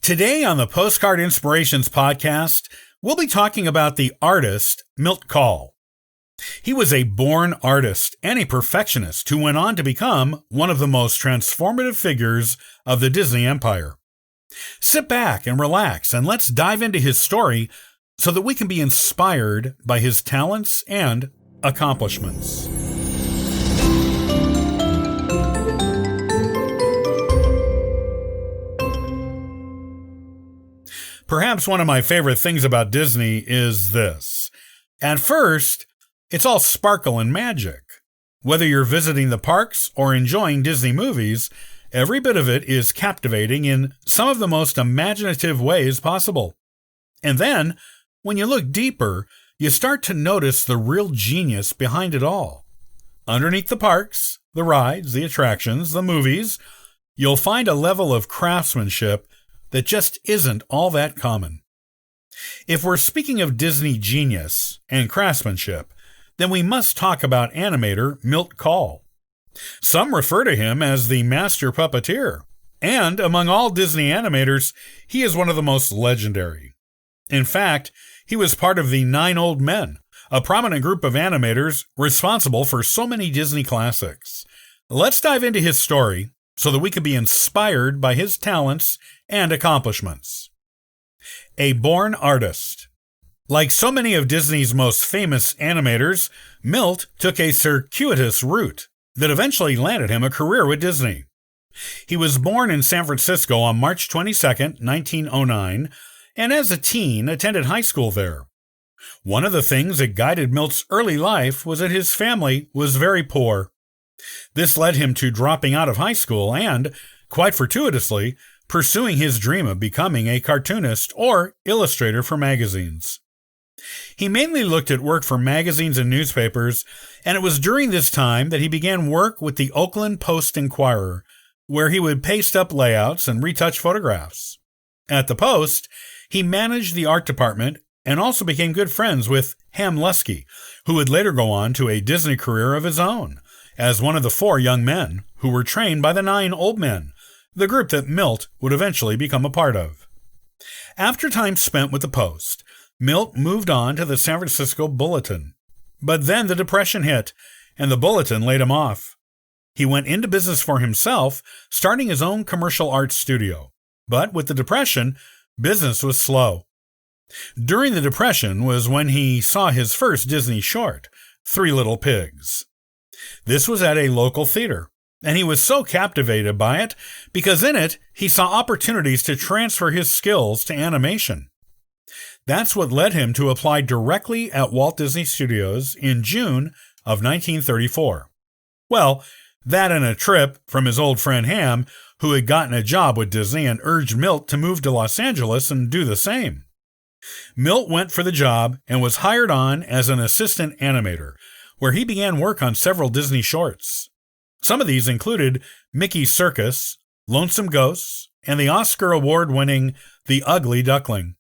Today on the Postcard Inspirations Podcast, we'll be talking about the artist Milt Kahl. He was a born artist and a perfectionist who went on to become one of the most transformative figures of the Disney empire. Sit back and relax, and let's dive into his story so that we can be inspired by his talents and accomplishments. Perhaps one of my favorite things about Disney is this. At first, it's all sparkle and magic. Whether you're visiting the parks or enjoying Disney movies, every bit of it is captivating in some of the most imaginative ways possible. And then, when you look deeper, you start to notice the real genius behind it all. Underneath the parks, the rides, the attractions, the movies, you'll find a level of craftsmanship that just isn't all that common. If we're speaking of Disney genius and craftsmanship, then we must talk about animator Milt Kahl. Some refer to him as the master puppeteer, and among all Disney animators, he is one of the most legendary. In fact, he was part of the Nine Old Men, a prominent group of animators responsible for so many Disney classics. Let's dive into his story so that we can be inspired by his talents and accomplishments. A born artist. Like so many of Disney's most famous animators, Milt took a circuitous route that eventually landed him a career with Disney. He was born in San Francisco on March 22, 1909, and as a teen attended high school there. One of the things that guided Milt's early life was that his family was very poor. This led him to dropping out of high school and, quite fortuitously, pursuing his dream of becoming a cartoonist or illustrator for magazines. He mainly looked at work for magazines and newspapers, and it was during this time that he began work with the Oakland Post-Inquirer, where he would paste up layouts and retouch photographs. At the Post, he managed the art department and also became good friends with Ham Lusky, who would later go on to a Disney career of his own, as one of the 4 young men who were trained by the 9 Old Men, the group that Milt would eventually become a part of. After time spent with the Post, Milt moved on to the San Francisco Bulletin. But then the Depression hit, and the Bulletin laid him off. He went into business for himself, starting his own commercial art studio. But with the Depression, business was slow. During the Depression was when he saw his first Disney short, 3 Little Pigs. This was at a local theater, and he was so captivated by it because in it he saw opportunities to transfer his skills to animation. That's what led him to apply directly at Walt Disney Studios in June of 1934. Well, that and a trip from his old friend Ham, who had gotten a job with Disney and urged Milt to move to Los Angeles and do the same. Milt went for the job and was hired on as an assistant animator, where he began work on several Disney shorts. Some of these included Mickey's Circus, Lonesome Ghosts, and the Oscar award-winning The Ugly Duckling.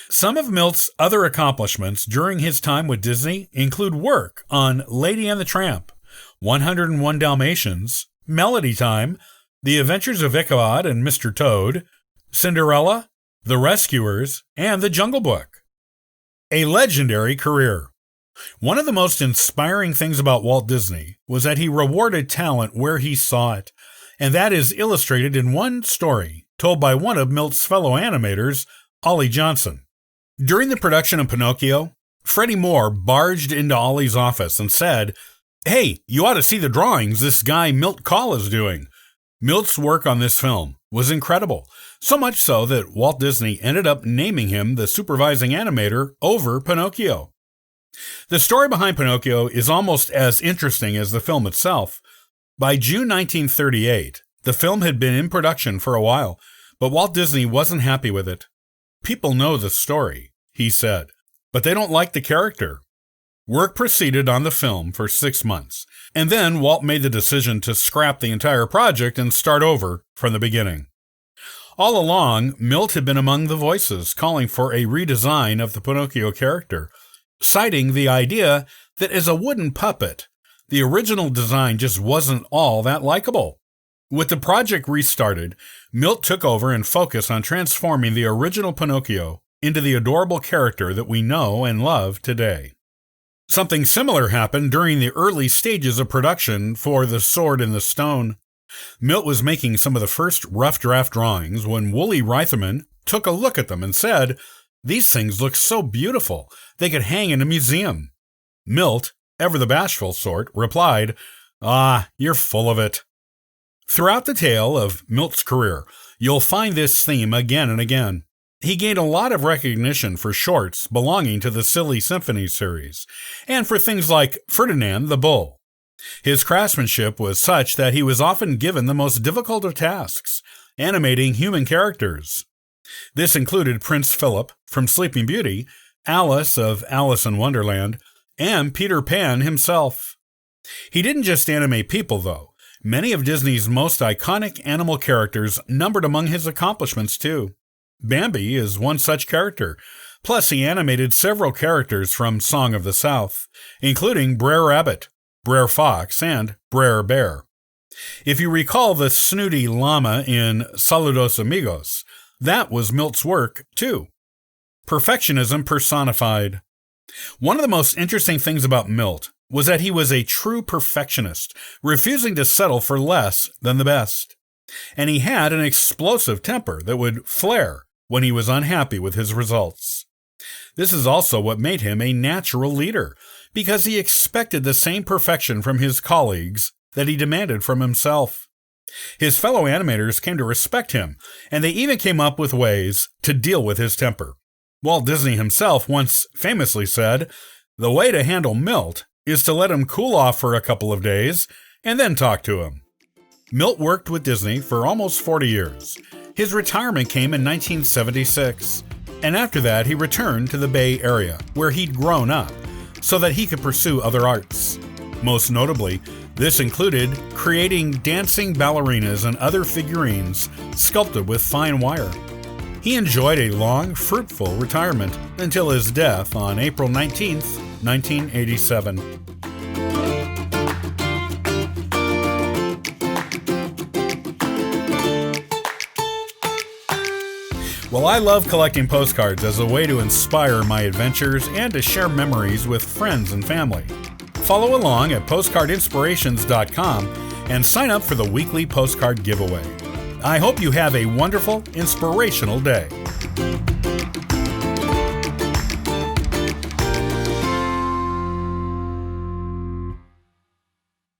Some of Milt's other accomplishments during his time with Disney include work on Lady and the Tramp, 101 Dalmatians, Melody Time, The Adventures of Ichabod and Mr. Toad, Cinderella, The Rescuers, and The Jungle Book. A legendary career. One of the most inspiring things about Walt Disney was that he rewarded talent where he saw it, and that is illustrated in one story told by one of Milt's fellow animators, Ollie Johnson. During the production of Pinocchio, Freddie Moore barged into Ollie's office and said, "Hey, you ought to see the drawings this guy Milt Kahl is doing." Milt's work on this film was incredible, so much so that Walt Disney ended up naming him the supervising animator over Pinocchio. The story behind Pinocchio is almost as interesting as the film itself. By June 1938, the film had been in production for a while, but Walt Disney wasn't happy with it. "People know the story," he said, "but they don't like the character." Work proceeded on the film for 6 months, and then Walt made the decision to scrap the entire project and start over from the beginning. All along, Milt had been among the voices calling for a redesign of the Pinocchio character, citing the idea that as a wooden puppet, the original design just wasn't all that likable. With the project restarted, Milt took over and focused on transforming the original Pinocchio into the adorable character that we know and love today. Something similar happened during the early stages of production for The Sword in the Stone. Milt was making some of the first rough draft drawings when Wooly Reitherman took a look at them and said, "These things look so beautiful, they could hang in a museum." Milt, ever the bashful sort, replied, "Ah, you're full of it." Throughout the tale of Milt's career, you'll find this theme again and again. He gained a lot of recognition for shorts belonging to the Silly Symphony series, and for things like Ferdinand the Bull. His craftsmanship was such that he was often given the most difficult of tasks, animating human characters. This included Prince Philip from Sleeping Beauty, Alice of Alice in Wonderland, and Peter Pan himself. He didn't just animate people, though. Many of Disney's most iconic animal characters numbered among his accomplishments, too. Bambi is one such character. Plus, he animated several characters from Song of the South, including Brer Rabbit, Brer Fox, and Brer Bear. If you recall the snooty llama in Saludos Amigos, that was Milt's work, too. Perfectionism personified. One of the most interesting things about Milt was that he was a true perfectionist, refusing to settle for less than the best. And he had an explosive temper that would flare when he was unhappy with his results. This is also what made him a natural leader, because he expected the same perfection from his colleagues that he demanded from himself. His fellow animators came to respect him, and they even came up with ways to deal with his temper. Walt Disney himself once famously said, "The way to handle Milt is to let him cool off for a couple of days and then talk to him." Milt worked with Disney for almost 40 years. His retirement came in 1976, and after that he returned to the Bay Area, where he'd grown up, so that he could pursue other arts. Most notably, this included creating dancing ballerinas and other figurines sculpted with fine wire. He enjoyed a long, fruitful retirement until his death on April 19, 1987. Well, I love collecting postcards as a way to inspire my adventures and to share memories with friends and family. Follow along at postcardinspirations.com and sign up for the weekly postcard giveaway. I hope you have a wonderful, inspirational day.